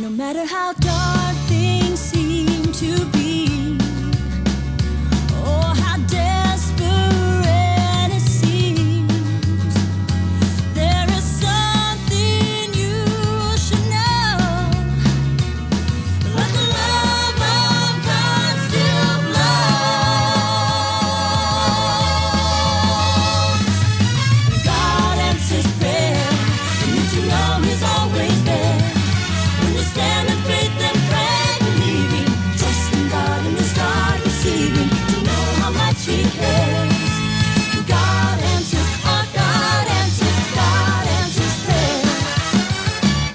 No matter how dark things seem to be, or how desperate it seems, there is something you should know. Let the love of God still flows. God answers prayer. You need to know He's always there. When you stand in faith and pray, believing, trust in God and you start receiving, to know how much He cares. God answers, oh God answers, God answers prayer.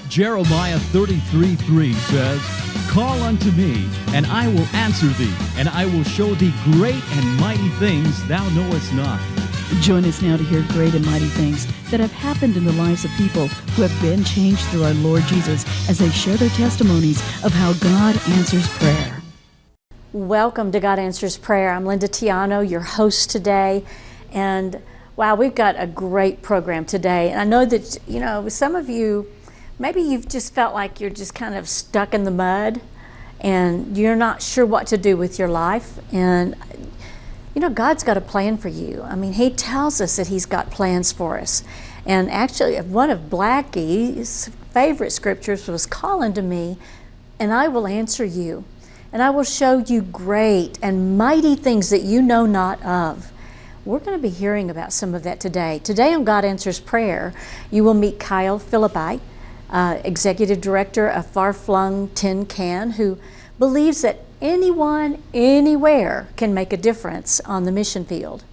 Jeremiah 33:3 says, "Call unto me, and I will answer thee, and I will show thee great and mighty things thou knowest not." Join us now to hear great and mighty things that have happened in the lives of people who have been changed through our Lord Jesus as they share their testimonies of how God answers prayer. Welcome to God Answers Prayer. I'm Linda Tiano, your host today. And wow, we've got a great program today. And I know that, some of you, maybe you've just felt like you're just kind of stuck in the mud and you're not sure what to do with your life. And God's got a plan for you. I mean, He tells us that He's got plans for us. And actually, one of Blackie's favorite scriptures was, "Call unto me, and I will answer you, and I will show you great and mighty things that you know not of." We're going to be hearing about some of that today. Today on God Answers Prayer, you will meet Philippi, Executive Director of Far-Flung Tin Can, who believes that anyone, anywhere can make a difference on the mission field.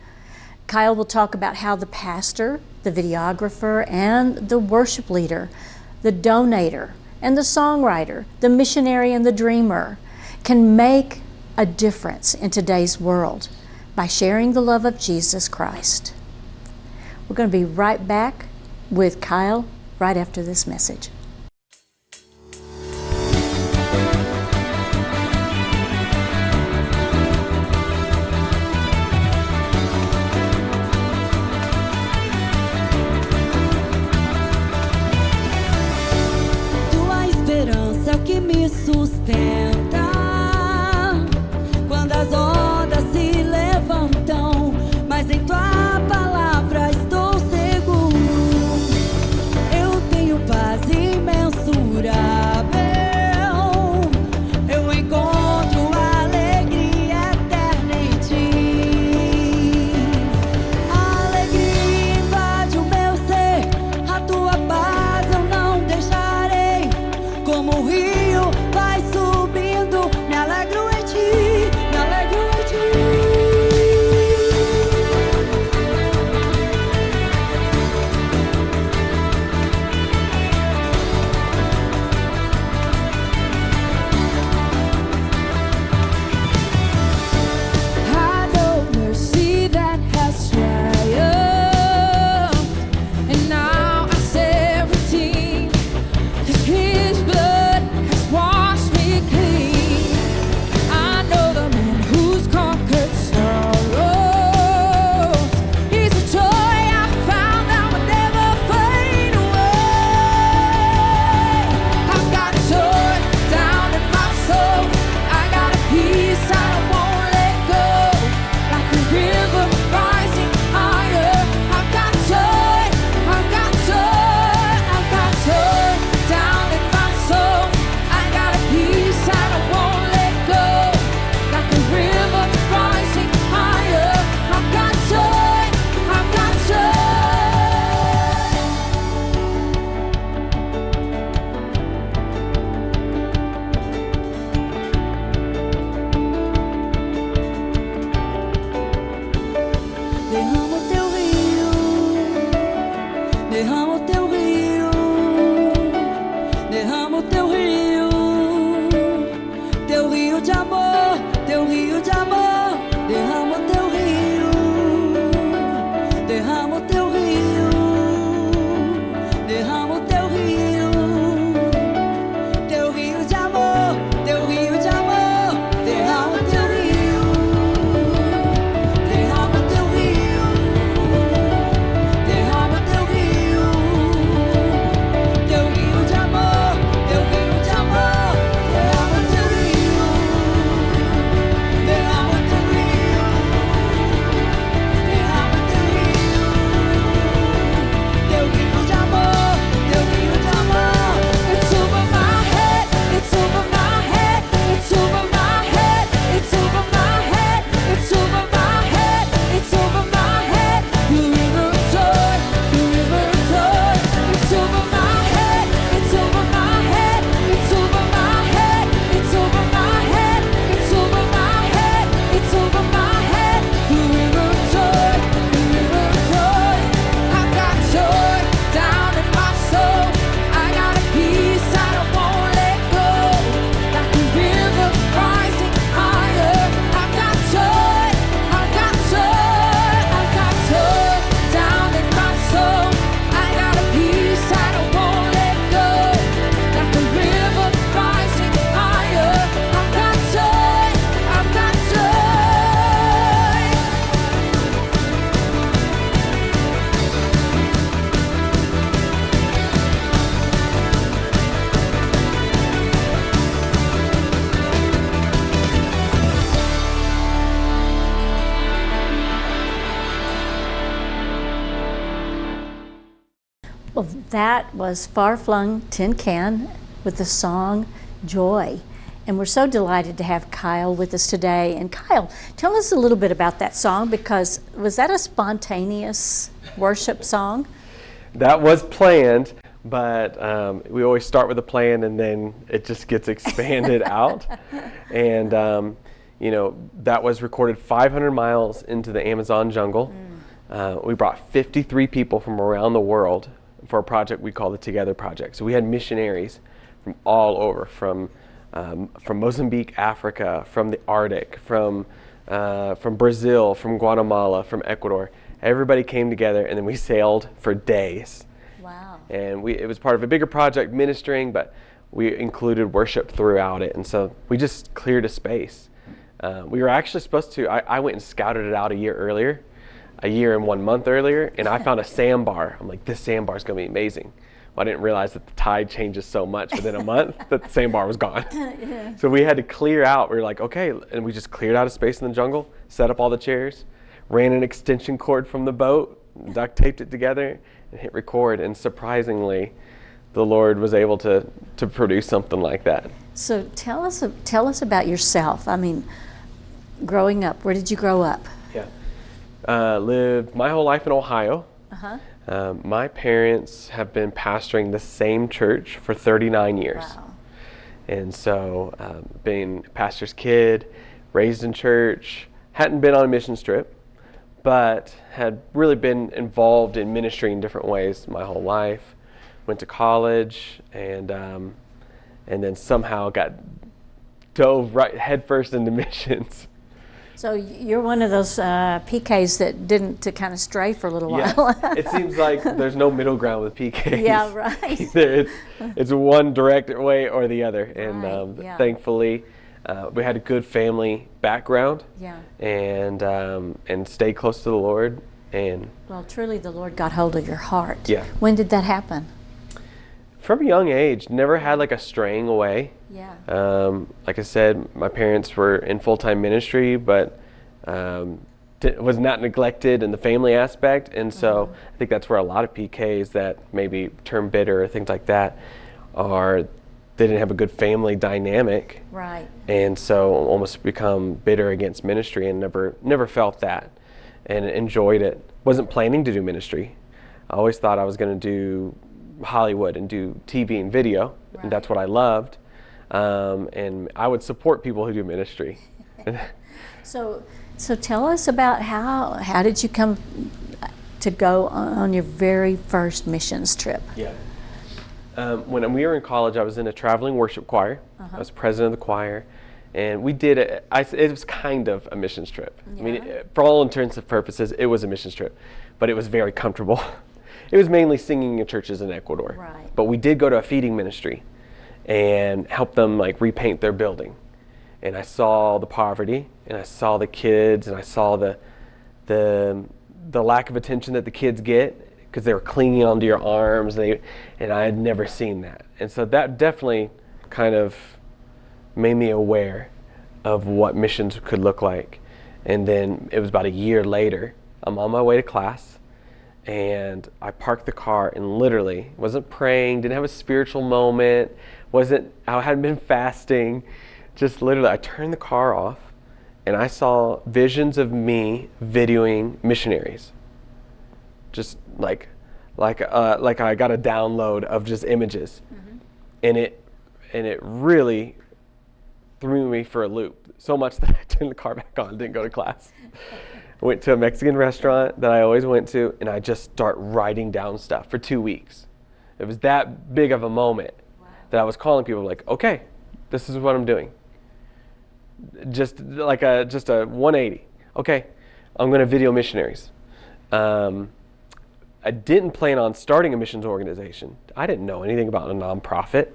Kyle will talk about how the pastor, the videographer, and the worship leader, the donator, and the songwriter, the missionary, and the dreamer can make a difference in today's world by sharing the love of Jesus Christ. We're going to be right back with Kyle right after this message. Que me sustenta quando as ondas se levantam, mas em tua palavra estou seguro. Eu tenho paz imensurável, eu encontro alegria eterna em ti. A alegria invade o meu ser, a tua paz eu não deixarei. Como o rio vai subindo, me alegro em ti, me alegro em ti. I know mercy that has triumphed, and now I say redeemed, 'cause His blood has washed me clean. I know the man who's conquered sorrows. He's a joy I found that will never fade away. I've got joy down in my soul. I got a peace I won't let go, like a river rising higher. I've got joy, I've got joy, I've got joy down in my soul. I got a peace I won't let go, like a river rising higher. I've got joy, I've got joy. Derrama o teu rio, derrama o teu rio, derrama o teu rio de amor, teu rio de amor. Derrama o teu rio, derrama o teu rio, derrama o teu rio de amor, teu rio de amor. Derrama o teu rio, derrama o teu rio, derrama o teu rio de amor, teu rio de amor. That was Far-Flung Tin Can with the song Joy. And we're so delighted to have Kyle with us today. And Kyle, tell us a little bit about that song, because was that a spontaneous worship song? That was planned, but we always start with a plan and then it just gets expanded out. And, you know, that was recorded 500 miles into the Amazon jungle. We brought 53 people from around the world for a project we call the Together Project. So we had missionaries from all over, from Mozambique, Africa, from the Arctic, from Brazil, from Guatemala, from Ecuador. Everybody came together, and then we sailed for days. Wow. And it was part of a bigger project, ministering, but we included worship throughout it. And so we just cleared a space. We were actually supposed to, I went and scouted it out a year and 1 month earlier, and I found a sandbar. I'm like, this sandbar is going to be amazing. Well, I didn't realize that the tide changes so much within a month that the sandbar was gone. Yeah. So we had to clear out. We were like, okay, and we just cleared out a space in the jungle, set up all the chairs, ran an extension cord from the boat, duct taped it together, and hit record. And surprisingly, the Lord was able to produce something like that. So tell us about yourself. I mean, growing up, where did you grow up? Yeah, lived my whole life in Ohio. Uh-huh. My parents have been pastoring the same church for 39 years. Wow. And so being a pastor's kid, raised in church, hadn't been on a missions trip, but had really been involved in ministry in different ways my whole life. Went to college and then somehow dove right headfirst into missions. So you're one of those PKs that didn't to kind of stray for a little while. Yeah. It seems like there's no middle ground with PKs. Yeah, right. Either it's one direct way or the other. And Right, yeah. thankfully, we had a good family background. Yeah. And stayed close to the Lord. And Well, truly the Lord got hold of your heart. Yeah. When did that happen? from a young age, never had like a straying away. Yeah. Like I said, my parents were in full-time ministry, but was not neglected in the family aspect. And so I think that's where a lot of PKs that maybe turn bitter or things like that they didn't have a good family dynamic. Right. And so almost become bitter against ministry, and never felt that and enjoyed it. Wasn't planning to do ministry. I always thought I was going to do Hollywood and do TV and video, and that's what I loved. And I would support people who do ministry. So tell us about how did you come to go on your very first missions trip? Yeah. When we were in college, I was in a traveling worship choir. I was president of the choir, and we did it. It was kind of a missions trip. Yeah. I mean, for all intents and purposes, it was a missions trip, but it was very comfortable. It was mainly singing in churches in Ecuador. Right. But we did go to a feeding ministry and help them like repaint their building. And I saw the poverty, and I saw the kids, and I saw the lack of attention that the kids get because they were clinging onto your arms, and I had never seen that. And so that definitely kind of made me aware of what missions could look like. And then it was about a year later, I'm on my way to class, and I parked the car and literally wasn't praying, didn't have a spiritual moment, I hadn't been fasting, just literally I turned the car off and I saw visions of me videoing missionaries. Just like I got a download of just images. And it really threw me for a loop, so much that I turned the car back on, didn't go to class. I went to a Mexican restaurant that I always went to, and I just start writing down stuff for 2 weeks. It was that big of a moment that I was calling people like, okay, this is what I'm doing. Just a 180. Okay, I'm going to video missionaries. I didn't plan on starting a missions organization. I didn't know anything about a nonprofit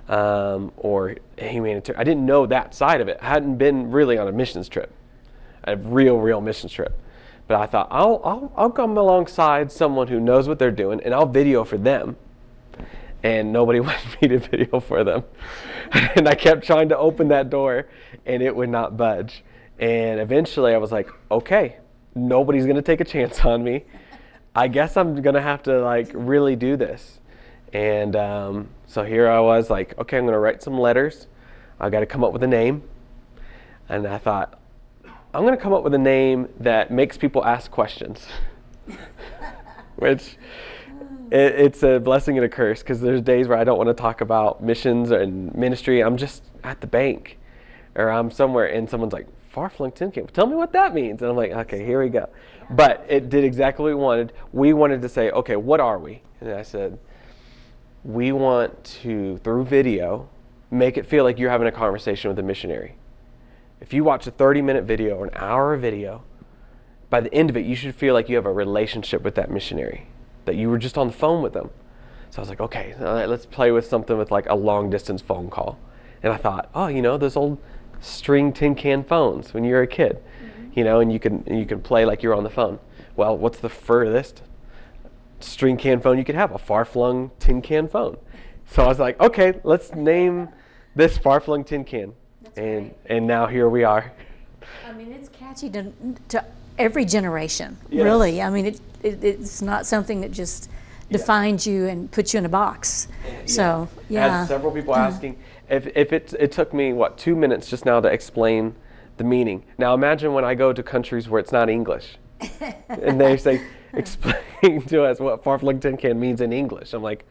or humanitarian. I didn't know that side of it. I hadn't been really on a missions trip, a real missions trip. But I thought I'll come alongside someone who knows what they're doing, and I'll video for them. And nobody wanted me to video for them. And I kept trying to open that door, and it would not budge. And eventually I was like, okay, nobody's going to take a chance on me. I guess I'm going to have to like really do this. And so here I was like, okay, I'm going to write some letters. I got to come up with a name. And I thought, I'm going to come up with a name that makes people ask questions. Which, it's a blessing and a curse, because there's days where I don't want to talk about missions and ministry. I'm just at the bank, or I'm somewhere and someone's like, Far-Flung Tin Can, tell me what that means. And I'm like, okay, here we go. But it did exactly what we wanted. We wanted to say, okay, what are we? And I said, we want to, through video, make it feel like you're having a conversation with a missionary. If you watch a 30-minute video or an hour video, by the end of it, you should feel like you have a relationship with that missionary, that you were just on the phone with them. So I was like, okay, let's play with something with like a long-distance phone call. And I thought, oh, those old string tin can phones when you were a kid, and you can play like you're on the phone. Well, what's the furthest string can phone you could have? A far-flung tin can phone. So I was like, okay, let's name this Far-Flung Tin Can. And now here we are. I mean, it's catchy to every generation, Yes. Really. I mean, it's not something that just defines you and puts you in a box. So, I had several people asking if it took me 2 minutes just now to explain the meaning. Now imagine when I go to countries where it's not English, and they say, explain to us what Far-Flung Tin Can means in English. I'm like,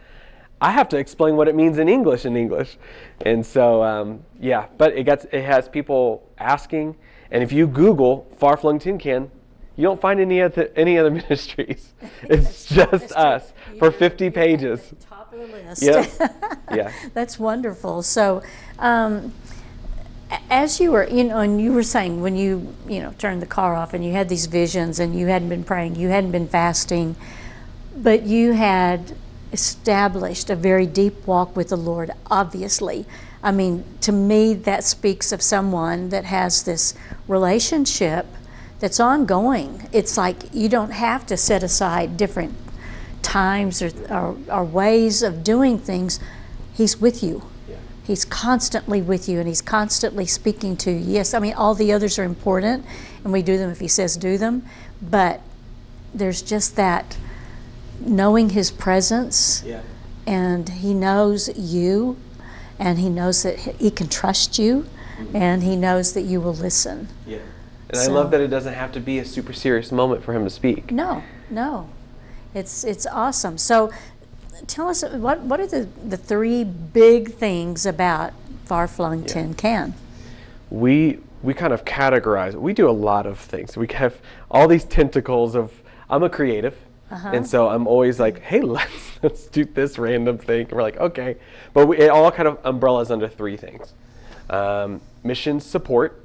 I have to explain what it means in English. And so but it has people asking, and if you Google Far-Flung Tin Can, you don't find any other ministries. It's just us for 50 pages. Top of the list. Yeah. That's wonderful. So, as you were, and you were saying when you turned the car off and you had these visions and you hadn't been praying, you hadn't been fasting, but you had established a very deep walk with the Lord, obviously. I mean, to me, that speaks of someone that has this relationship that's ongoing. It's like you don't have to set aside different times or ways of doing things. He's with you. Yeah. He's constantly with you, and he's constantly speaking to you. Yes, I mean, all the others are important, and we do them if he says do them, but there's just that knowing his presence, and he knows you, and he knows that he can trust you, and he knows that you will listen. Yeah. And I love that it doesn't have to be a super serious moment for him to speak. No. It's awesome. So tell us, what are the three big things about Far-Flung Tin Can? We kind of categorize. We do a lot of things. We have all these tentacles of, I'm a creative. And so I'm always like, hey, let's do this random thing. And we're like, okay. But it all kind of umbrellas under three things. Mission support.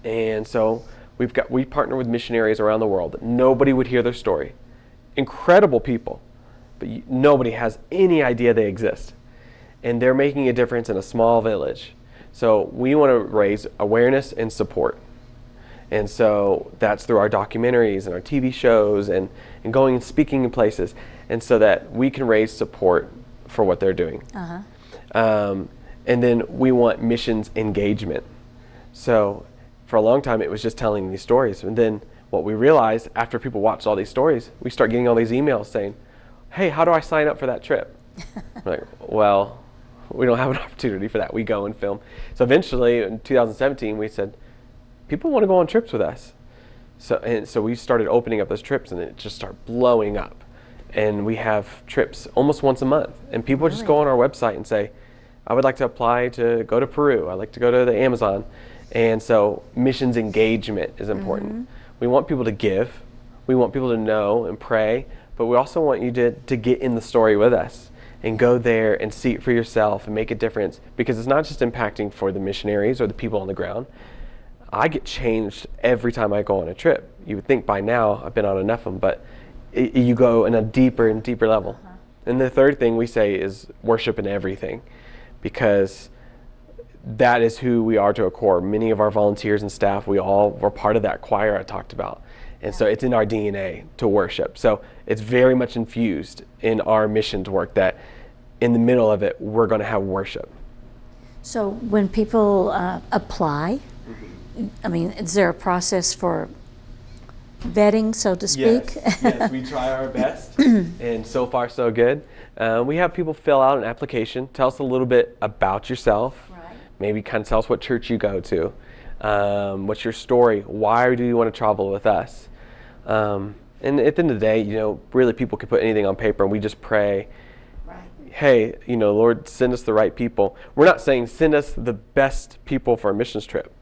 And so we partner with missionaries around the world that nobody would hear their story. Incredible people, but nobody has any idea they exist. And they're making a difference in a small village. So we want to raise awareness and support. And so that's through our documentaries and our TV shows and going and speaking in places, and so that we can raise support for what they're doing. And then we want missions engagement. So for a long time, it was just telling these stories. And then what we realized after people watched all these stories, we start getting all these emails saying, hey, how do I sign up for that trip? We're like, well, we don't have an opportunity for that. We go and film. So eventually in 2017, we said, people want to go on trips with us. So we started opening up those trips, and it just started blowing up. And we have trips almost once a month. And people just go on our website and say, I would like to apply to go to Peru. I'd like to go to the Amazon. And so missions engagement is important. We want people to give. We want people to know and pray. But we also want you to get in the story with us and go there and see it for yourself and make a difference. Because it's not just impacting for the missionaries or the people on the ground. I get changed every time I go on a trip. You would think by now I've been on enough of them, but you go in a deeper and deeper level. And the third thing we say is worship in everything, because that is who we are to a core. Many of our volunteers and staff, we're part of that choir I talked about. And so it's in our DNA to worship. So it's very much infused in our missions work that in the middle of it, we're going to have worship. So when people apply, I mean, is there a process for vetting, so to speak. Yes, we try our best, and so far so good. We have people fill out an application, tell us a little bit about yourself, Right. maybe kind of tell us what church you go to, what's your story, why do you want to travel with us? And at the end of the day, really people can put anything on paper, and we just pray, Right. hey, Lord, send us the right people. We're not saying send us the best people for a missions trip.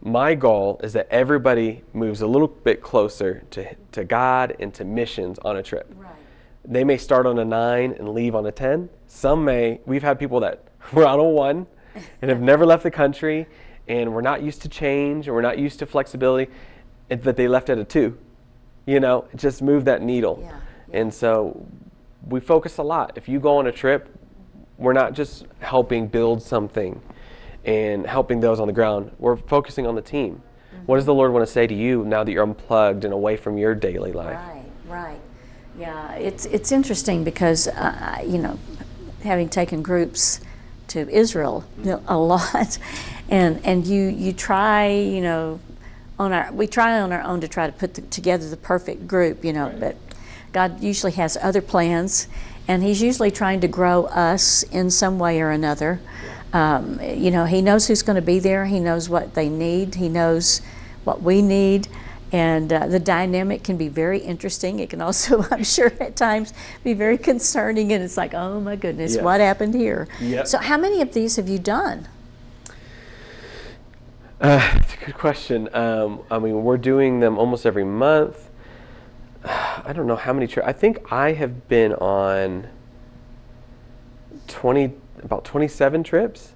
My goal is that everybody moves a little bit closer to God and to missions on a trip. Right. They may start on a 9 and leave on a 10. We've had people that were on a 1 and have never left the country, and we're not used to change, and we're not used to flexibility, but they left at a 2. Just move that needle. Yeah. And so we focus a lot. If you go on a trip, we're not just helping build something and helping those on the ground. We're focusing on the team. What does the Lord want to say to you now that you're unplugged and away from your daily life? Right. Yeah, it's interesting because, having taken groups to Israel a lot, and you try, we try on our own to try to put together the perfect group, Right. but God usually has other plans, and He's usually trying to grow us in some way or another. He knows who's going to be there. He knows what they need. He knows what we need. And the dynamic can be very interesting. It can also, I'm sure, at times be very concerning. And it's like, oh my goodness, Yes. what happened here? Yep. So how many of these have you done? It's a good question. We're doing them almost every month. I don't know how many trips. I think I have been on about 27 trips,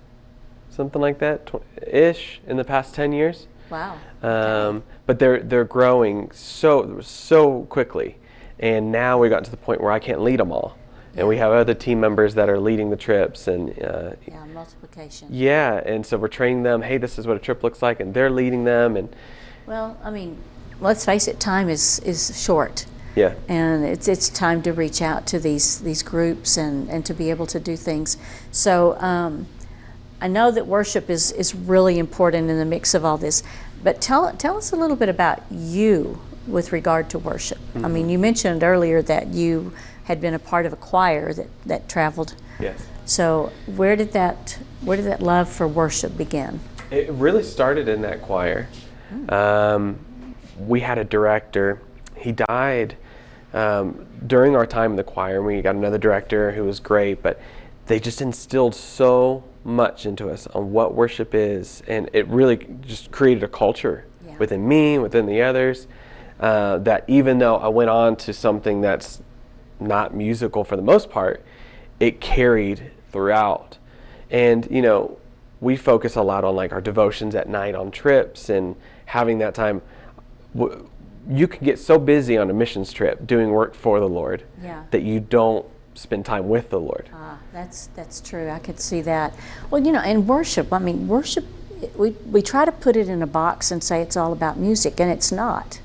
something like that, ish, in the past 10 years. Wow. But they're growing so quickly, and now we got to the point where I can't lead them all, and we have other team members that are leading the trips, and Multiplication. yeah, and so we're training them. Hey, this is what a trip looks like, and they're leading them, and Well, let's face it, time is short. yeah, And it's time to reach out to these groups and to be able to do things. So I know that worship is really important in the mix of all this, but tell us a little bit about you with regard to worship. Mm-hmm. You mentioned earlier that you had been a part of a choir that traveled. yes. So where did that love for worship begin? It really started in that choir. We had a director. He died during our time in the choir, and we got another director who was great, but they just instilled so much into us on what worship is, and it really just created a culture within me, within the others, that even though I went on to something that's not musical for the most part, it carried throughout. And we focus a lot on like our devotions at night on trips and having that time. You can get so busy on a missions trip doing work for the Lord that you don't spend time with the Lord. That's true. I could see that. Well, and worship. Worship. We try to put it in a box and say it's all about music, and it's not.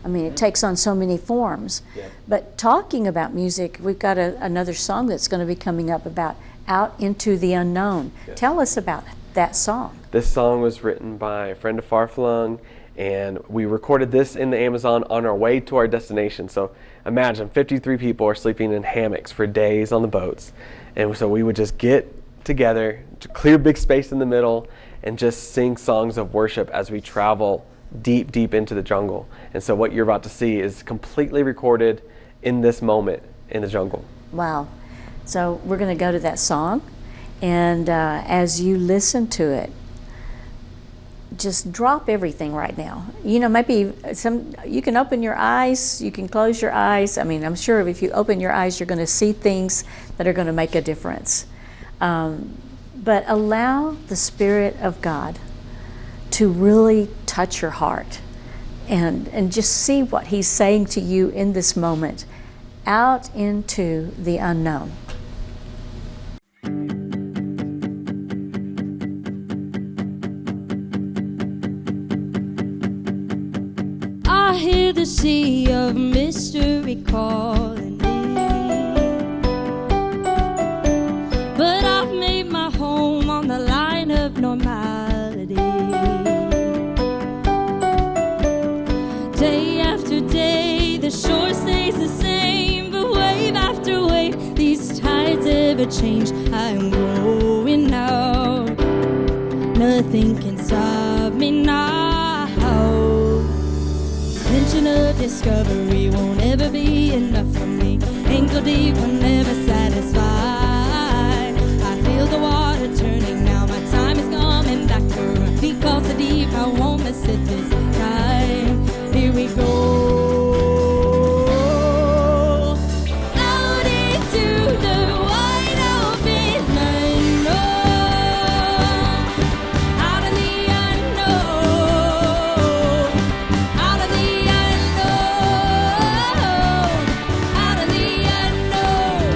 It takes on so many forms. Yeah. But talking about music, we've got another song that's going to be coming up about Out Into the Unknown. Yes. Tell us about that song. This song was written by a friend of Far-Flung, and we recorded this in the Amazon on our way to our destination. So imagine 53 people are sleeping in hammocks for days on the boats. And so we would just get together to clear big space in the middle and just sing songs of worship as we travel deep into the jungle. And so what you're about to see is completely recorded in this moment in the jungle. Wow. So we're going to go to that song, and as you listen to it, just drop everything right now. Maybe you can open your eyes, you can close your eyes. I'm sure if you open your eyes, you're going to see things that are going to make a difference. But allow the Spirit of God to really touch your heart and just see what He's saying to you in this moment, out into the unknown. I hear the sea of mystery calling me, but I've made my home on the line of normality. Day after shore stays the same, but wave after wave, these tides ever change. I'm going out, nothing can stop me now. Suspension of discovery won't ever be enough for me. Ankle deep, I'm never satisfied. I feel the water turning now, my time is coming back for a feet calls so deep, I won't miss it this time. Here we go. Out into the wide open unknown. Out in the unknown. Out in the unknown. Out in the unknown.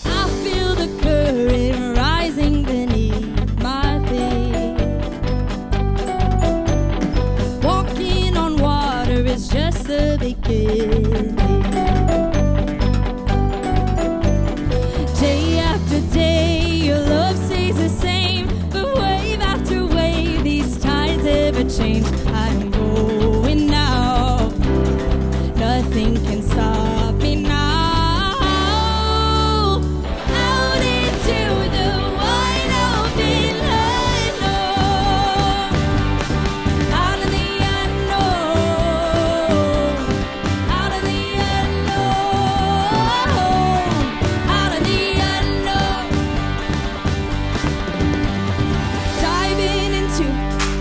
I feel the current rising beneath my feet. Walking on water is just the beginning. Day after day, your love stays the same, but wave after wave, these tides ever change. I'm going now, nothing can stop me now. Out into the wide open unknown. Out in the unknown. Out in the unknown. Out in the unknown. Diving into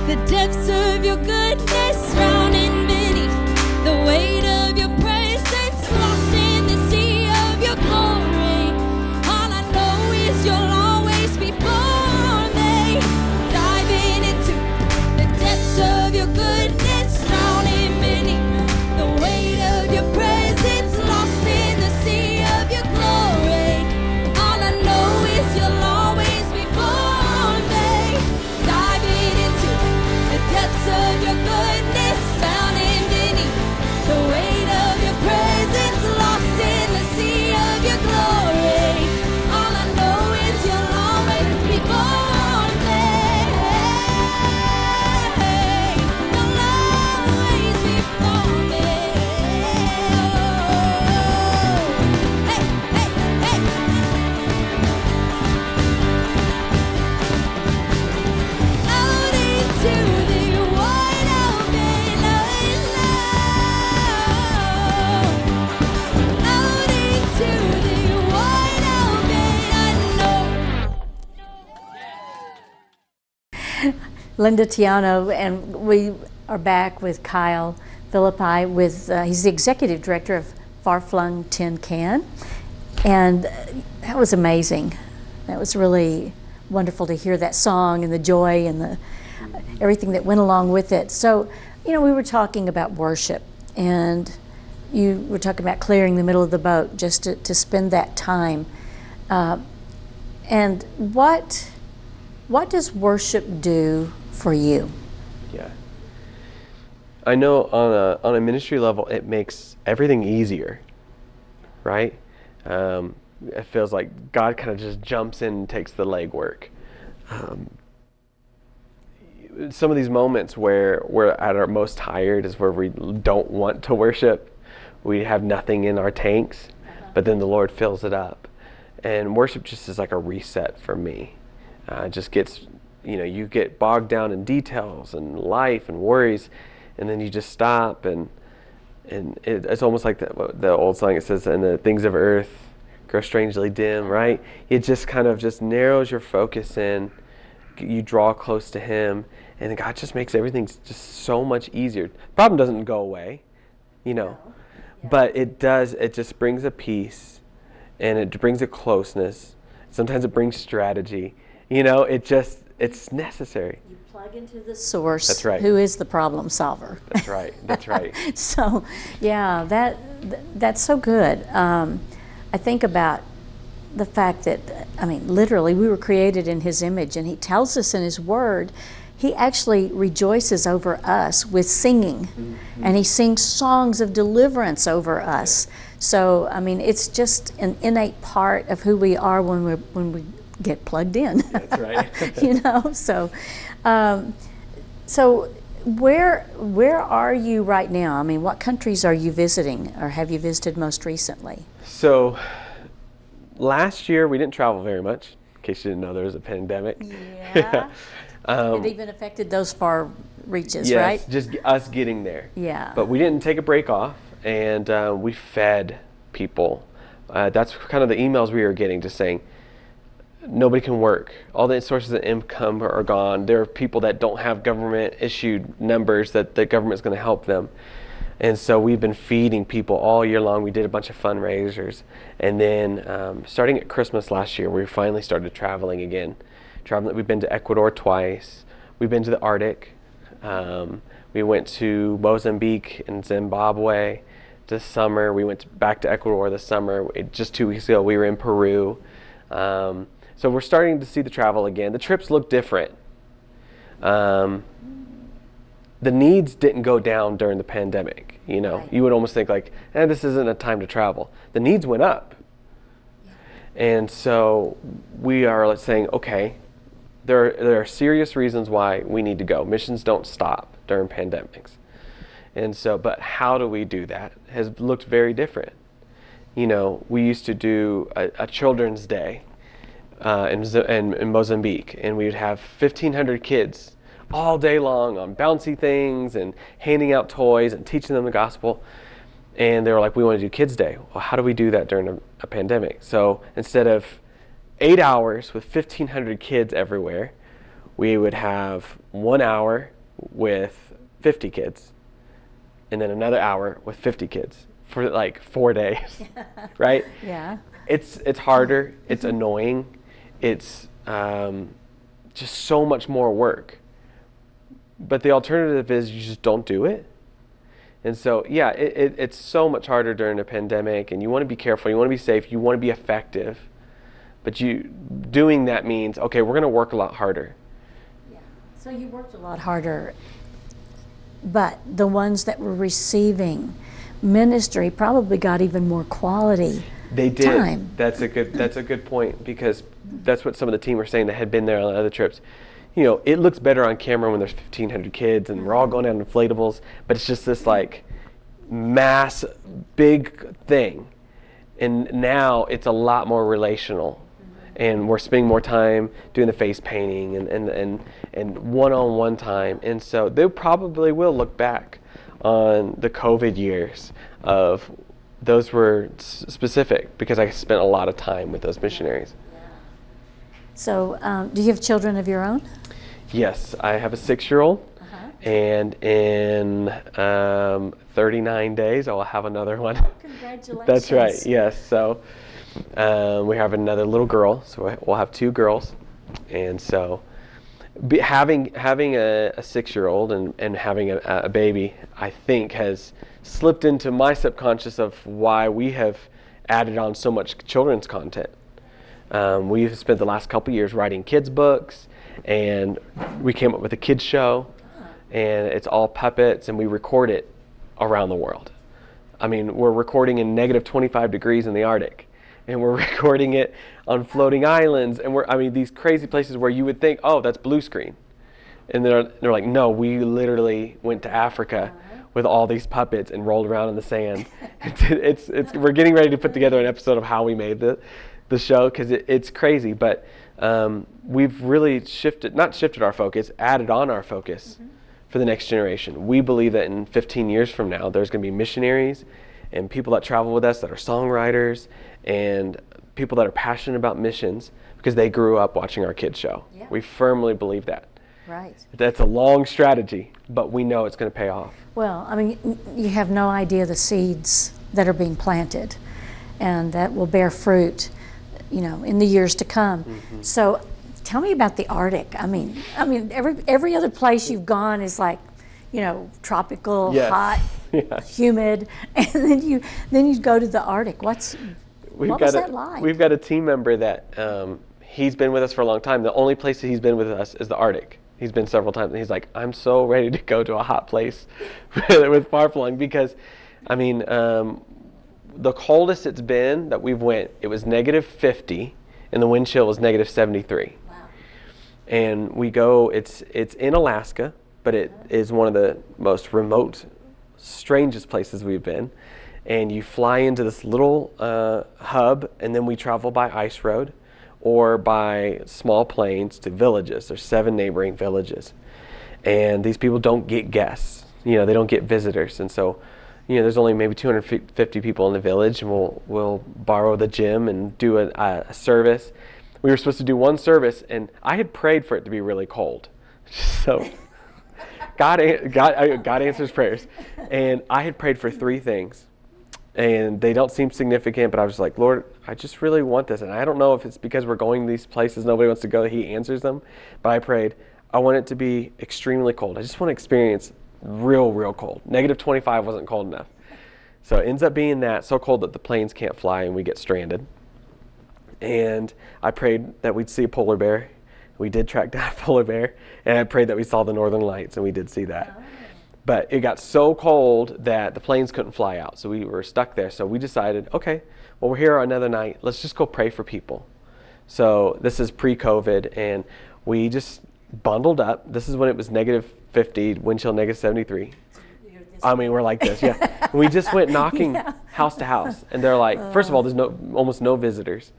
the depths of your goodness, drowning beneath the weight of your presence, lost in the sea of your glory. All I know is you'll always be for me. Diving into the depths of your goodness, drowning beneath the weight of your presence, lost in the sea of your glory. All I know is you'll always be for me. Diving into the depths of your goodness, drowning beneath the weight of your presence, lost in the sea of your glory. All I know is you'll always be for me. You'll always be for me. Hey, hey, hey. Out into the wide open unknown. Out into the wide open unknown. Linda Tiano, and we are back with Kyle Philippi. He's the executive director of Far-Flung Tin Can, and that was amazing. That was really wonderful to hear that song and the joy and the everything that went along with it. So, we were talking about worship, and you were talking about clearing the middle of the boat just to spend that time. And what does worship do for you? Yeah. I know on a ministry level, it makes everything easier, right? It feels like God kind of just jumps in and takes the legwork. Some of these moments where we're at our most tired is where we don't want to worship. We have nothing in our tanks, but then the Lord fills it up. And worship just is like a reset for me. It just gets, you get bogged down in details and life and worries, and then you just stop, and it's almost like the old song. It says, "And the things of earth grow strangely dim," right? It just kind of just narrows your focus in. You draw close to Him, and God just makes everything just so much easier. The problem doesn't go away, but it does. It just brings a peace, and it brings a closeness. Sometimes it brings strategy. It's necessary. You plug into the source. That's right. Who is the problem solver? That's right. That's right. So, yeah, that's so good. I think about the fact that, literally, we were created in His image, and He tells us in His Word, He actually rejoices over us with singing, and He sings songs of deliverance over us. So, it's just an innate part of who we are when we get plugged in. That's right. So where are you right now? I mean, what countries are you visiting, or have you visited most recently? So last year we didn't travel very much. In case you didn't know, there was a pandemic. Yeah. Um, It even affected those far reaches, yes, right? just us getting there. Yeah. But we didn't take a break off, and we fed people. That's kind of the emails we were getting, just saying nobody can work. All the sources of income are gone. There are people that don't have government issued numbers that the government's going to help them. And so we've been feeding people all year long. We did a bunch of fundraisers. And then starting at Christmas last year, we finally started traveling again. We've been to Ecuador twice. We've been to the Arctic. We went to Mozambique and Zimbabwe this summer. We went back to Ecuador this summer. Just 2 weeks ago, we were in Peru. So we're starting to see the travel again. The trips look different. The needs didn't go down during the pandemic. You know, Right. you would almost think like, this isn't a time to travel. The needs went up. And so we are saying, okay, there are serious reasons why we need to go. Missions don't stop during pandemics. And so, but how do we do that has looked very different. You know, we used to do a children's day in Mozambique, and we would have 1,500 kids all day long on bouncy things and handing out toys and teaching them the gospel. And they were like, we want to do Kids Day. Well, how do we do that during a pandemic? So instead of 8 hours with 1,500 kids everywhere, we would have 1 hour with 50 kids and then another hour with 50 kids for like 4 days, right? Yeah. It's harder, it's annoying, it's just so much more work. But the alternative is you just don't do it. And so, yeah, it's so much harder during a pandemic, and you want to be careful, you want to be safe, you want to be effective. But doing that means, okay, we're going to work a lot harder. Yeah. So you worked a lot harder, but the ones that were receiving ministry probably got even more quality. They did. Time. That's a good point, because that's what some of the team were saying that had been there on other trips. You know, it looks better on camera when there's 1,500 kids and we're all going down inflatables, but it's just this like mass big thing. And now it's a lot more relational. And we're spending more time doing the face painting and one-on-one time. And so they probably will look back on the COVID years of those were specific because I spent a lot of time with those missionaries. So do you have children of your own? Yes, I have a 6-year-old, and in 39 days I will have another one. Congratulations. That's right, yes. So we have another little girl, so we'll have 2 girls. And so having a 6-year-old and having a baby, I think has slipped into my subconscious of why we have added on so much children's content. We've spent the last couple years writing kids books, and we came up with a kids show, and it's all puppets, and we record it around the world. I mean, we're recording in negative 25 degrees in the Arctic, and we're recording it on floating islands, and these crazy places where you would think, oh, that's blue screen. And they're like, no, we literally went to Africa with all these puppets and rolled around in the sand. We're getting ready to put together an episode of how we made the show, because it's crazy, but we've really not shifted our focus, added on our focus for the next generation. We believe that in 15 years from now, there's going to be missionaries and people that travel with us that are songwriters and people that are passionate about missions because they grew up watching our kids show. Yeah. We firmly believe that. Right. That's a long strategy, but we know it's going to pay off. Well, I mean, you have no idea the seeds that are being planted and that will bear fruit, you know, in the years to come. So tell me about the Arctic. I mean, every other place you've gone is like, you know, tropical, Yes. hot, Yeah. humid, and then you go to the Arctic. What was that like? We've got a team member that he's been with us for a long time. The only place that he's been with us is the Arctic. He's been several times, and he's like, I'm so ready to go to a hot place with Far-Flung, because, I mean, the coldest it's been that we've went, it was negative 50, and the wind chill was negative 73. Wow. And we go, it's in Alaska, but it is one of the most remote, strangest places we've been. And you fly into this little hub, and then we travel by ice road or by small planes to villages. There's 7 neighboring villages. And these people don't get guests. They don't get visitors. And so, there's only maybe 250 people in the village, and we'll borrow the gym and do a service. We were supposed to do one service, and I had prayed for it to be really cold. So God answers prayers. And I had prayed for 3 things. And they don't seem significant, but I was like, Lord, I just really want this. And I don't know if it's because we're going to these places nobody wants to go that He answers them. But I prayed, I want it to be extremely cold. I just want to experience real cold. -25 wasn't cold enough. So it ends up being that, so cold that the planes can't fly and we get stranded. And I prayed that we'd see a polar bear. We did track down a polar bear. And I prayed that we saw the northern lights, and we did see that. But it got so cold that the planes couldn't fly out, so we were stuck there. So we decided, okay, well, we're here another night. Let's just go pray for people. So this is pre-COVID, and we just bundled up. This is when it was -50, wind chill -73. I mean, we're like this, yeah. We just went knocking house to house, and they're like, first of all, there's almost no visitors.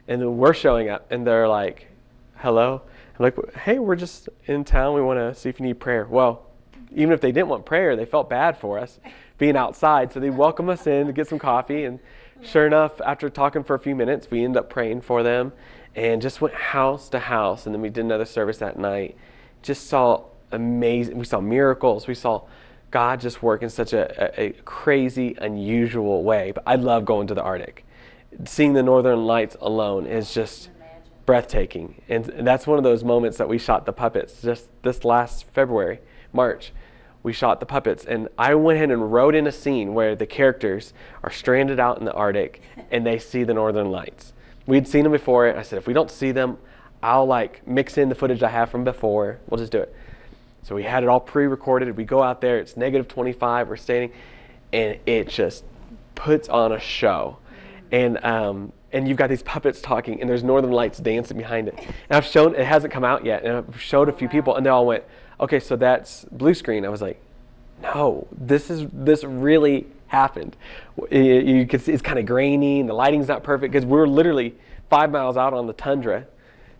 And then we're showing up, and they're like, hello? I'm like, hey, we're just in town. We want to see if you need prayer. Well, even if they didn't want prayer, they felt bad for us being outside. So they welcome us in to get some coffee. And sure enough, after talking for a few minutes, we ended up praying for them and just went house to house. And then we did another service that night. Just saw amazing, we saw miracles. We saw God just work in such a crazy, unusual way. But I love going to the Arctic. Seeing the northern lights alone is just breathtaking. And that's one of those moments that we shot the puppets just this last February, March. We shot the puppets, and I went ahead and wrote in a scene where the characters are stranded out in the Arctic and they see the northern lights. We'd seen them before, and I said, if we don't see them, I'll mix in the footage I have from before. We'll just do it. So we had it all pre-recorded. We go out there, it's -25, we're standing, and it just puts on a show. And you've got these puppets talking, and there's northern lights dancing behind it. And I've shown, it hasn't come out yet, and I've showed a few people, and they all went, okay, so that's blue screen. I was like, no, this really happened. You can see it's kind of grainy, and the lighting's not perfect, because we're literally 5 miles out on the tundra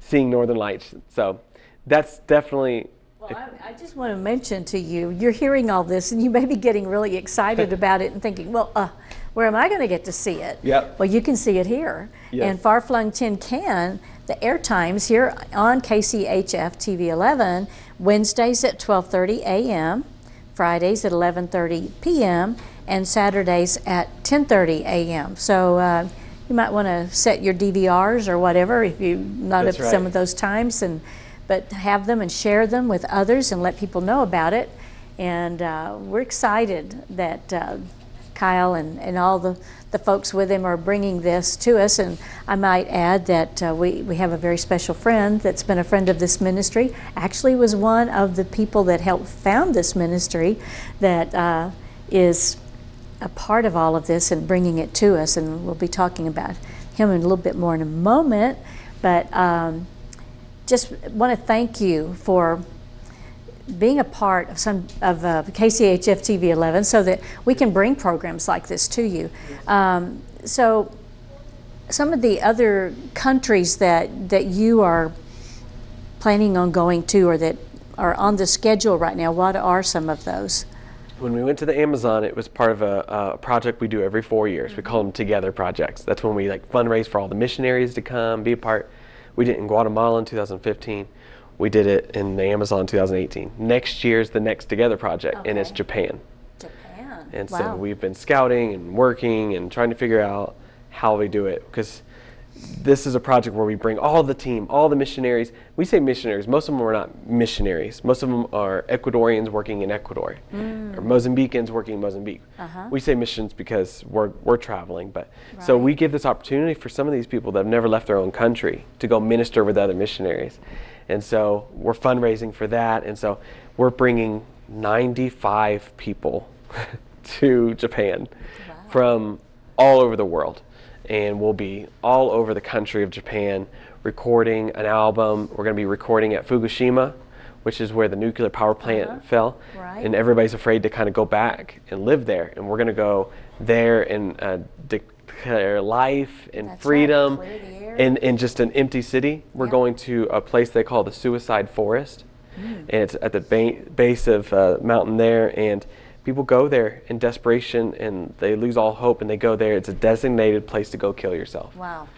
seeing northern lights. So that's definitely... Well, I just want to mention to you, you're hearing all this, and you may be getting really excited about it and thinking, well, where am I going to get to see it? Yep. Well, you can see it here. Yes. And Far-Flung Tin Can, the air times here on KCHF TV 11, Wednesdays at 12:30 a.m., Fridays at 11:30 p.m., and Saturdays at 10:30 a.m. So you might want to set your DVRs or whatever if you're not at some of those times, but have them and share them with others and let people know about it. And we're excited that Kyle and all the folks with him are bringing this to us. And I might add that we have a very special friend that's been a friend of this ministry, actually was one of the people that helped found this ministry, that is a part of all of this and bringing it to us. And we'll be talking about him in a little bit more in a moment. But just want to thank you for being a part of KCHF TV 11 so that we can bring programs like this to you. So some of the other countries that you are planning on going to or that are on the schedule right now, what are some of those? When we went to the Amazon, it was part of a project we do every 4 years. We call them Together projects. That's when we fundraise for all the missionaries to come, be a part. We did it in Guatemala in 2015. We did it in the Amazon in 2018. Next year's the next Together project, and it's Japan. Japan. And wow. so we've been scouting and working and trying to figure out how we do it, because this is a project where we bring all the team, all the missionaries. We say missionaries. Most of them are not missionaries. Most of them are Ecuadorians working in Ecuador, or Mozambicans working in Mozambique. We say missions because we're traveling, but so we give this opportunity for some of these people that have never left their own country to go minister with other missionaries. And so we're fundraising for that, and so we're bringing 95 people to Japan from all over the world. And we'll be all over the country of Japan recording an album. We're going to be recording at Fukushima, which is where the nuclear power plant fell. Right. And everybody's afraid to kind of go back and live there. And we're going to go there and declare life and That's freedom right. Clear the air. in just an empty city. We're Yeah. going to a place they call the Suicide Forest. And it's at the base of mountain there, and people go there in desperation, and they lose all hope, and they go there. It's a designated place to go kill yourself. Wow.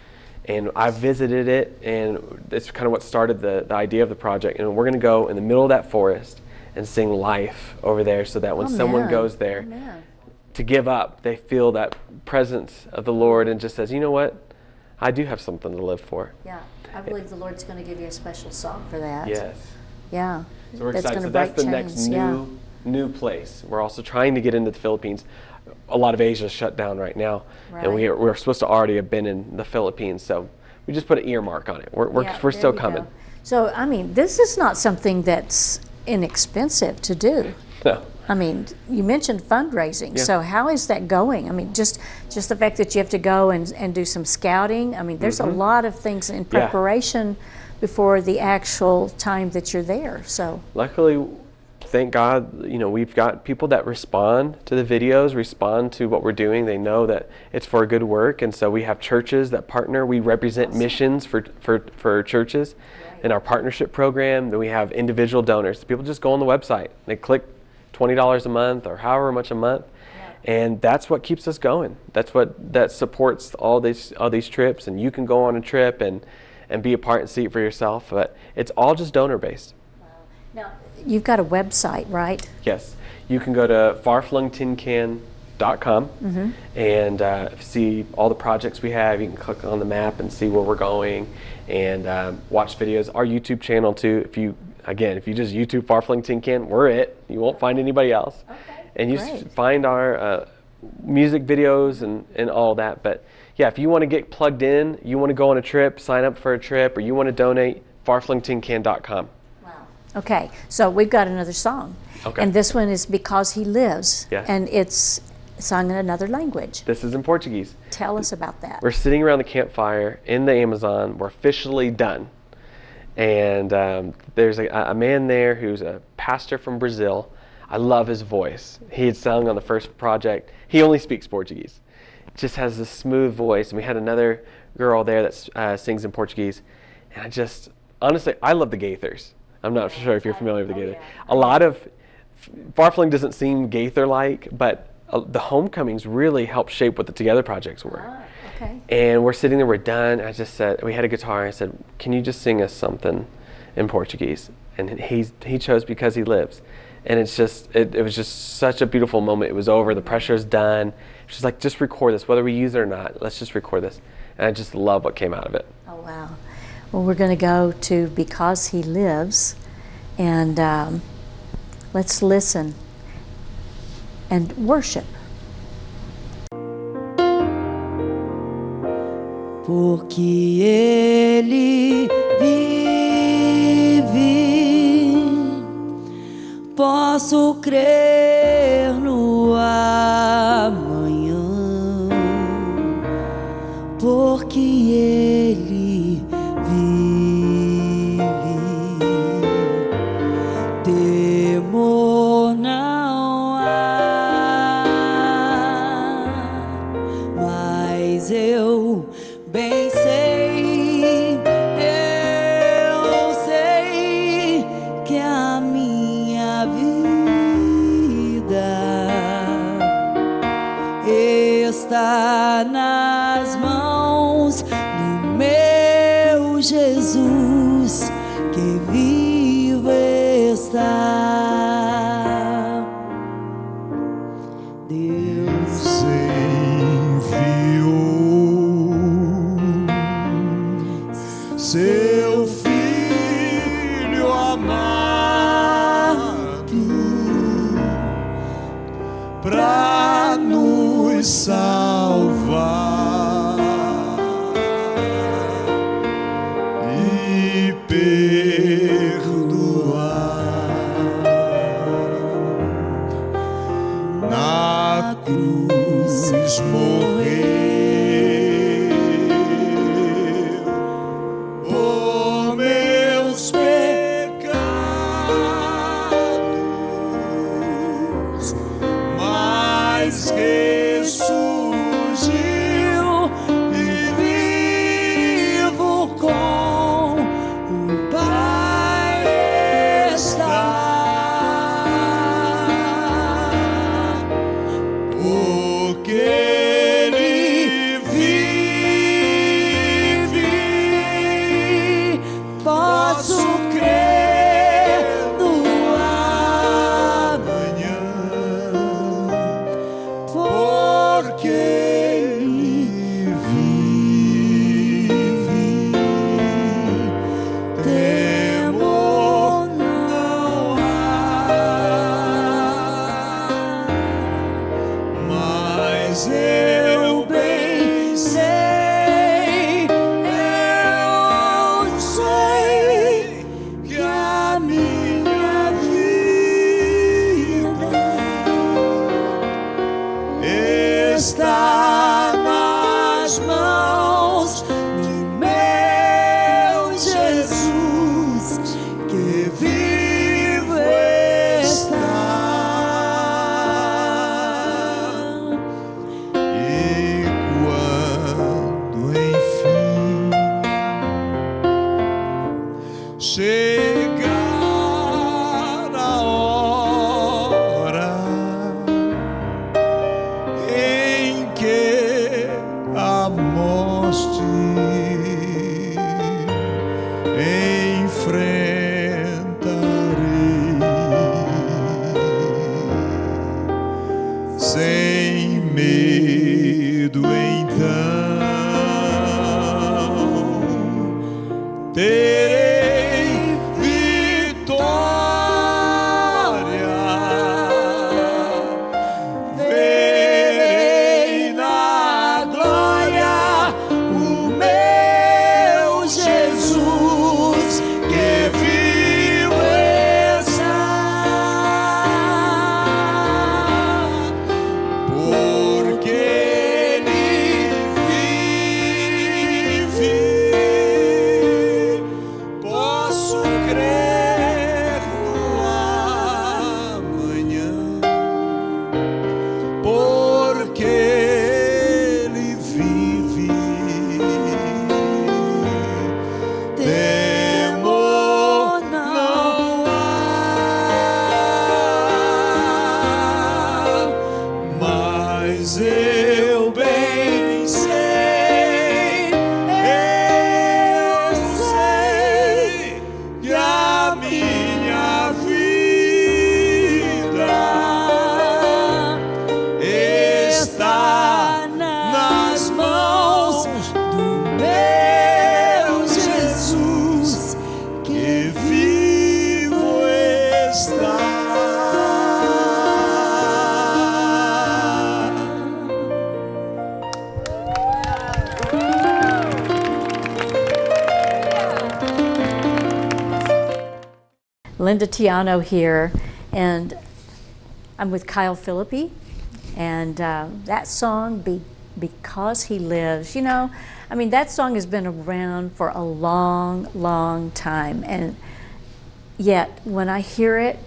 And I visited it, and it's kind of what started the idea of the project. And we're going to go in the middle of that forest and sing life over there, so that when someone Amen. goes there Amen. to give up, they feel that presence of the Lord and just says, you know what? I do have something to live for. Yeah. I believe the Lord's going to give you a special song for that. Yes. Yeah. So we're That's excited. gonna So that's break the next chains. Yeah. new place. We're also trying to get into the Philippines. A lot of Asia is shut down right now, and Right. we're supposed to already have been in the Philippines. So we just put an earmark on it. We're Yeah, we're there still you coming. go. So, I mean, this is not something that's inexpensive to do. No. I mean, you mentioned fundraising. Yeah. So how is that going? I mean, just the fact that you have to go and do some scouting. I mean, there's a lot of things in preparation before the actual time that you're there. So Luckily, thank God, we've got people that respond to the videos, respond to what we're doing. They know that it's for a good work, and so we have churches that partner. We represent missions for churches in our partnership program. Then we have individual donors. People just go on the website. They click $20 a month or however much a month, and that's what keeps us going. That supports all these trips, and you can go on a trip and be a part and see it for yourself. But it's all just donor based. now you've got a website, right? Yes, you can go to farflungtincan.com and see all the projects we have. You can click on the map and see where we're going, and watch videos. Our YouTube channel too. If you just YouTube Far-Flung Tin Can, we're it. You won't find anybody else. Okay, And you great. find our music videos and all that. But yeah, if you want to get plugged in, you want to go on a trip, sign up for a trip, or you want to donate, farflungtincan.com. Wow. Okay, so we've got another song. Okay. And this one is Because He Lives. Yes. And it's sung in another language. This is in Portuguese. Tell us about that. We're sitting around the campfire in the Amazon. We're officially done. And there's a man there who's a pastor from Brazil. I love his voice. He had sung on the first project. He only speaks Portuguese. Just has this smooth voice. And we had another girl there that sings in Portuguese. And honestly, I love the Gaithers. I'm not sure if you're familiar with the Gaither. A lot of Far-Flung doesn't seem Gaither-like, but the homecomings really helped shape what the Together projects were. Okay. And we're sitting there, we're done. I just said, we had a guitar. I said, can you just sing us something in Portuguese? And he chose Because He Lives. And it's just, it was just such a beautiful moment. It was over, the pressure's done. She's like, just record this, whether we use it or not, let's just record this. And I just love what came out of it. Oh, wow. Well, we're going to go to Because He Lives, and let's listen and worship. Porque Ele vive, posso crer no amanhã, porque Ele vive, temor não há, mas eu bem sei, eu sei que a minha vida está nas mãos do meu Jesus, que vivo está. Deus enviou seu filho amado pra nos salvar e perdoar temor não há, mas eu bem sei, eu sei que a minha vida está nas mãos de meu Jesus, que vivo está. E quando enfim chegar a hora em que a morte enfrentarei, sem medo então terei vitória, verei na glória o meu Jesus, que vivo está, porque Ele vive. Posso crer no amanhã, porque Ele vive. Temor não há, mas eu bem sei, eu sei que a minha vida está nas mãos do meu Jesus, que vivo está. Linda Tiano here, and I'm with Kyle Philippi, and that song, Because He Lives, you know, I mean, that song has been around for a long, long time, and yet when I hear it,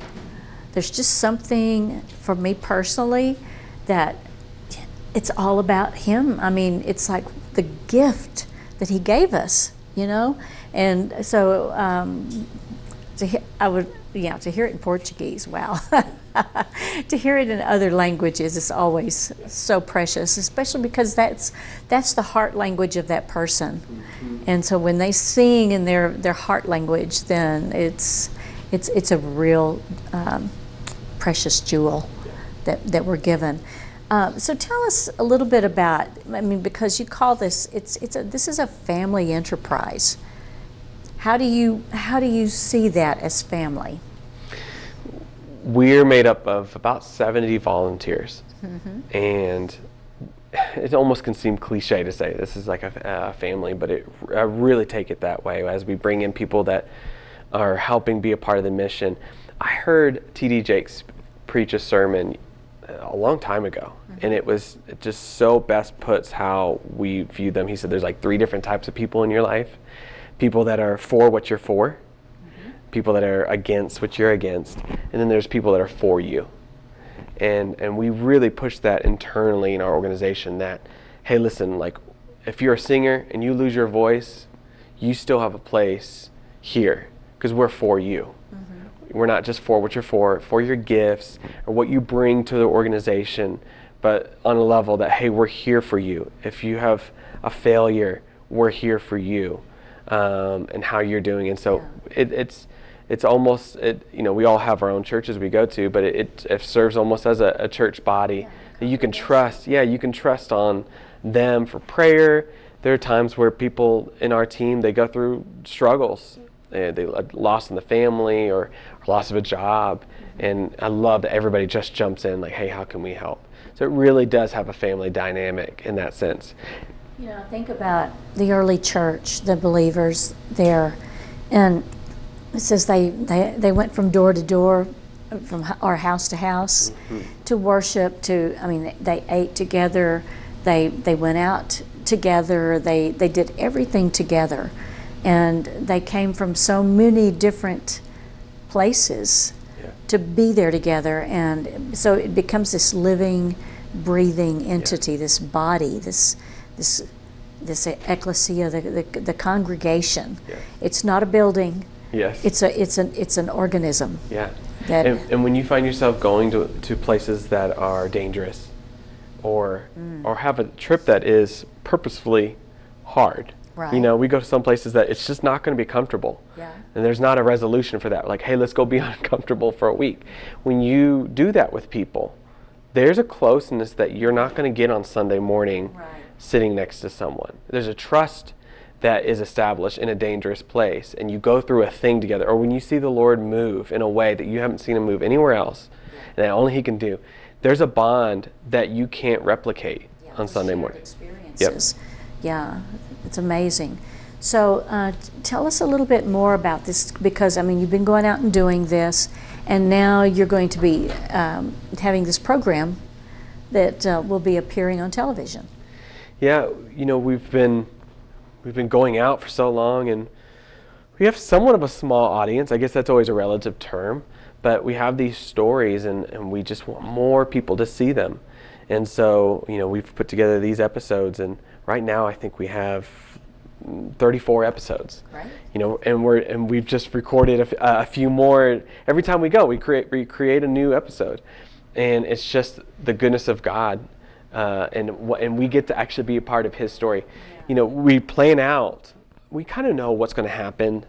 there's just something for me personally that it's all about Him. I mean, it's like the gift that He gave us, you know, and so to hear it in Portuguese, wow. To hear it in other languages is always so precious, especially because that's the heart language of that person. And so when they sing in their heart language, then it's a real precious jewel that we're given. So tell us a little bit about, I mean, because you call this, this is a family enterprise. How do you see that as family? We're made up of about 70 volunteers, and it almost can seem cliche to say this is like a family, but I really take it that way as we bring in people that are helping be a part of the mission. I heard T.D. Jakes preach a sermon a long time ago, and it just so best puts how we view them. He said there's like 3 different types of people in your life: people that are for what you're for, people that are against what you're against, and then there's people that are for you. And we really push that internally in our organization that, hey, listen, like if you're a singer and you lose your voice, you still have a place here because we're for you. We're not just for what you're for your gifts or what you bring to the organization, but on a level that, hey, we're here for you. If you have a failure, we're here for you, and how you're doing. And so it's almost, we all have our own churches we go to, but it serves almost as a church body that you can trust. Yeah, you can trust on them for prayer. There are times where people in our team, they go through struggles they loss in the family or loss of a job. And I love that everybody just jumps in like, hey, how can we help? So it really does have a family dynamic in that sense. You know, think about the early church, the believers there, and it says they went from door to door, or house to house, to worship. They ate together, they went out together, they did everything together, and they came from so many different places to be there together, and so it becomes this living, breathing entity, this body, this ecclesia, the congregation. Yeah. It's not a building. Yes. It's an organism. Yeah. That And when you find yourself going to places that are dangerous, or have a trip that is purposefully hard. Right. You know, we go to some places that it's just not going to be comfortable. Yeah. And there's not a resolution for that. Like, hey, let's go be uncomfortable for a week. When you do that with people, there's a closeness that you're not going to get on Sunday morning sitting next to someone. There's a trust that is established in a dangerous place, and you go through a thing together. Or when you see the Lord move in a way that you haven't seen him move anywhere else, and that only he can do, there's a bond that you can't replicate on Sunday morning. Experiences. Yeah, it's amazing. So tell us a little bit more about this, because you've been going out and doing this, and now you're going to be having this program that will be appearing on television. Yeah, you know, we've been going out for so long, and we have somewhat of a small audience. I guess that's always a relative term, but we have these stories, and we just want more people to see them. And so, you know, we've put together these episodes, and right now I think we have 34 episodes. Right. You know, and we've just recorded a few more. Every time we go, we create a new episode, and it's just the goodness of God, and we get to actually be a part of his story. Yeah. You know, we plan out. We kind of know what's going to happen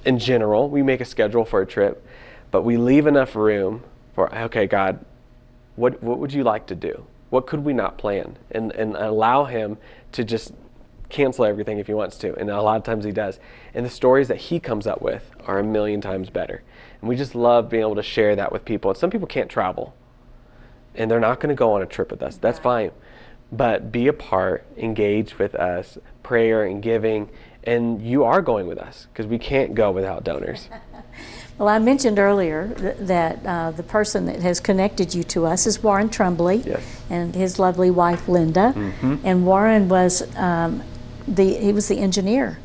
in general. We make a schedule for a trip, but we leave enough room for, okay, God, what would you like to do? What could we not plan? And allow him to just cancel everything if he wants to. And a lot of times he does. And the stories that he comes up with are a million times better. And we just love being able to share that with people. And some people can't travel, and they're not going to go on a trip with us. That's fine. But be a part, engage with us, prayer and giving, and you are going with us, because we can't go without donors. Well, I mentioned earlier that the person that has connected you to us is Warren Trumbley, and his lovely wife Linda. Mm-hmm. And Warren was he was the engineer.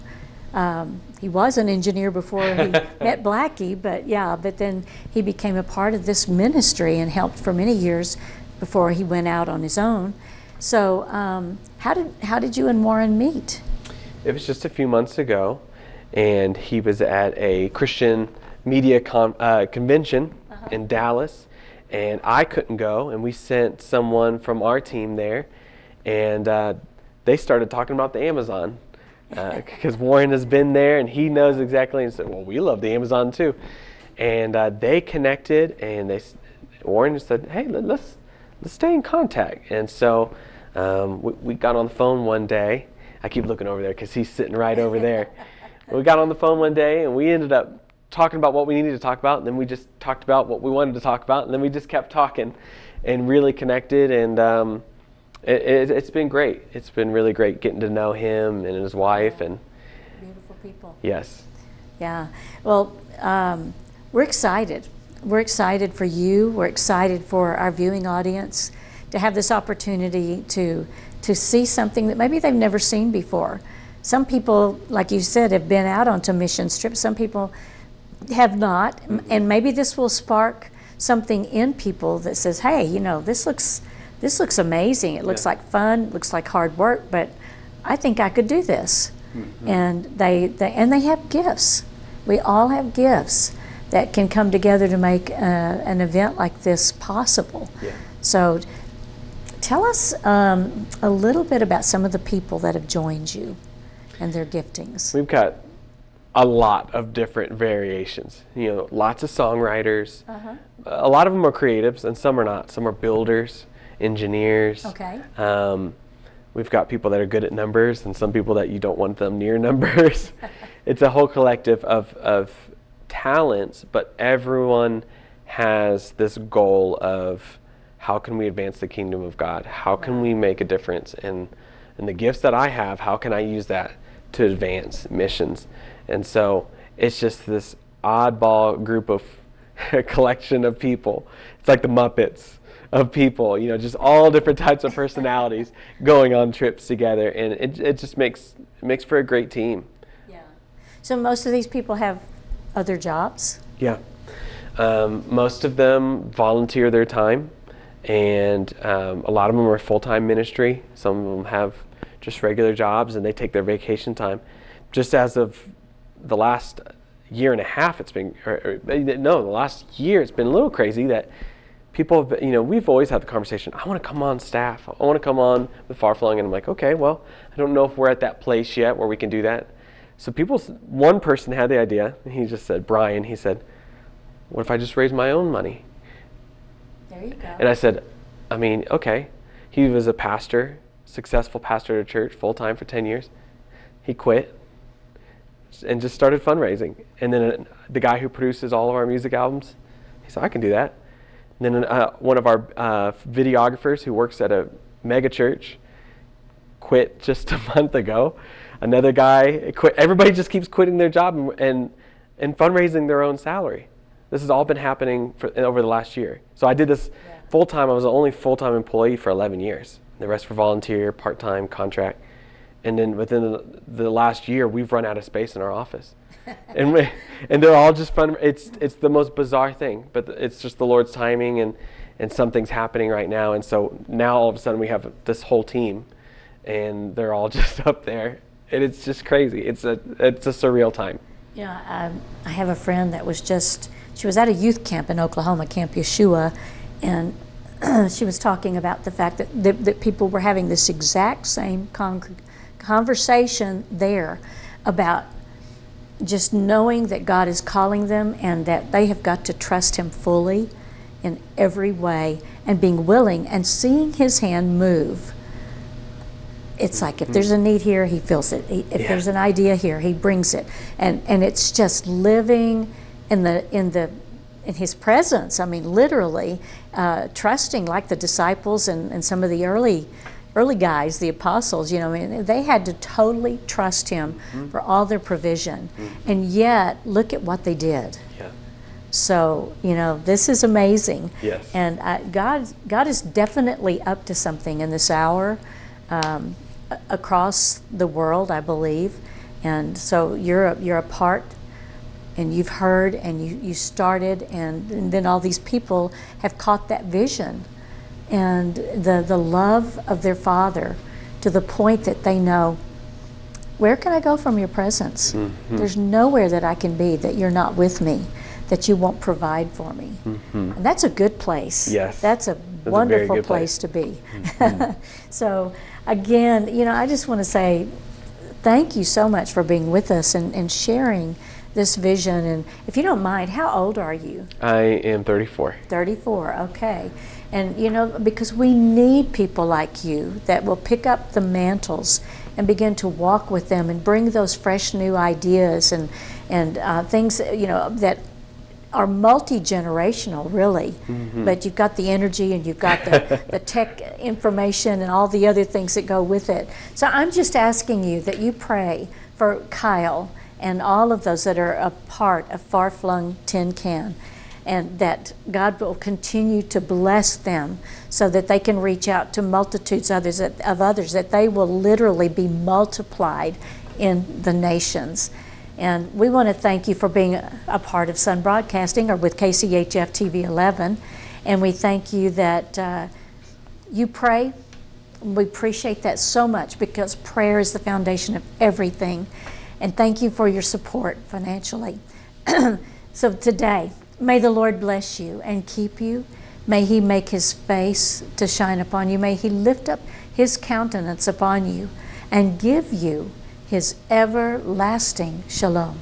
He was an engineer before he met Blackie, but then he became a part of this ministry and helped for many years before he went out on his own. So, how did you and Warren meet? It was just a few months ago, and he was at a Christian media convention in Dallas, and I couldn't go, and we sent someone from our team there, and they started talking about the Amazon, because Warren has been there and he knows exactly, and said, well, we love the Amazon too. And they connected, and Warren said, hey, let's stay in contact. And so we got on the phone one day. I keep looking over there because he's sitting right over there. We got on the phone one day, and we ended up talking about what we needed to talk about, and then we just talked about what we wanted to talk about, and then we just kept talking and really connected, and it's been great. It's been really great getting to know him and his wife. And beautiful people. Yes. Yeah. Well, we're excited. We're excited for you. We're excited for our viewing audience to have this opportunity to see something that maybe they've never seen before. Some people, like you said, have been out onto mission trips. Some people have not, and maybe this will spark something in people that says, hey, you know, this looks amazing. It looks like fun, looks like hard work, but I think I could do this. Mm-hmm. And they have gifts. We all have gifts that can come together to make an event like this possible. Yeah. So tell us a little bit about some of the people that have joined you and their giftings. We've got a lot of different variations. You know, lots of songwriters. Uh-huh. A lot of them are creatives, and some are not. Some are builders, engineers. Okay. We've got people that are good at numbers, and some people that you don't want them near numbers. it's a whole collective of talents, but everyone has this goal of how can we advance the kingdom of God? How can we make a difference? And the gifts that I have, how can I use that to advance missions? And so it's just this oddball group of collection of people. It's like the Muppets of people, you know, just all different types of personalities going on trips together, and it just makes for a great team. Yeah. So most of these people have other jobs? Yeah. Most of them volunteer their time, and a lot of them are full-time ministry. Some of them have just regular jobs, and they take their vacation time. Just as of the last year and a half, it's been, the last year, it's been a little crazy that people have, you know, we've always had the conversation, I want to come on staff. I want to come on with Far-Flung. And I'm like, okay, well, I don't know if we're at that place yet where we can do that. So one person had the idea, and he just said, Brian, he said, what if I just raise my own money? There you go. And I said, I mean, okay. He was a pastor, successful pastor at a church, full-time for 10 years. He quit and just started fundraising. And then the guy who produces all of our music albums, he said, I can do that. And then one of our videographers who works at a mega church quit just a month ago. Another guy quit. Everybody just keeps quitting their job and fundraising their own salary. This has all been happening over the last year. So I did this full-time. I was the only full-time employee for 11 years. The rest were volunteer, part-time, contract. And then within the last year, we've run out of space in our office. and they're all just fun. It's the most bizarre thing, but it's just the Lord's timing, and something's happening right now. And so now all of a sudden we have this whole team, and they're all just up there, and it's just crazy. It's a surreal time. Yeah, I have a friend that she was at a youth camp in Oklahoma, Camp Yeshua, and she was talking about the fact that people were having this exact same conversation there about just knowing that God is calling them and that they have got to trust Him fully in every way, and being willing and seeing His hand move. It's like if there's a need here, He fills it. If there's an idea here, He brings it. And it's just living in His presence. I mean, literally trusting, like the disciples and some of the early guys, the apostles, you know, I mean, they had to totally trust Him for all their provision. And yet, look at what they did. Yeah. So, you know, this is amazing. Yes. And God is definitely up to something in this hour across the world, I believe. And so you're a part, and you've heard, and you started, and then all these people have caught that vision and the love of their Father, to the point that they know, where can I go from your presence? There's nowhere that I can be that you're not with me, that you won't provide for me. And that's a good place. Yes. That's a wonderful place to be. So again, you know, I just want to say thank you so much for being with us and sharing this vision. And if you don't mind, how old are you? I am 34. 34, okay. And you know, because we need people like you that will pick up the mantles and begin to walk with them and bring those fresh new ideas and things, you know, that are multi-generational, really. But you've got the energy, and you've got the tech information and all the other things that go with it. So I'm just asking you that you pray for Kyle and all of those that are a part of Far-Flung Tin Can, and that God will continue to bless them so that they can reach out to multitudes of others, that they will literally be multiplied in the nations. And we want to thank you for being a part of Sun Broadcasting, or with KCHF TV 11. And we thank you that you pray. We appreciate that so much, because prayer is the foundation of everything. And thank you for your support financially. So today, may the Lord bless you and keep you. May He make His face to shine upon you. May He lift up His countenance upon you and give you His everlasting shalom.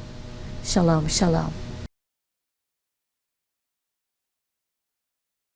Shalom, shalom.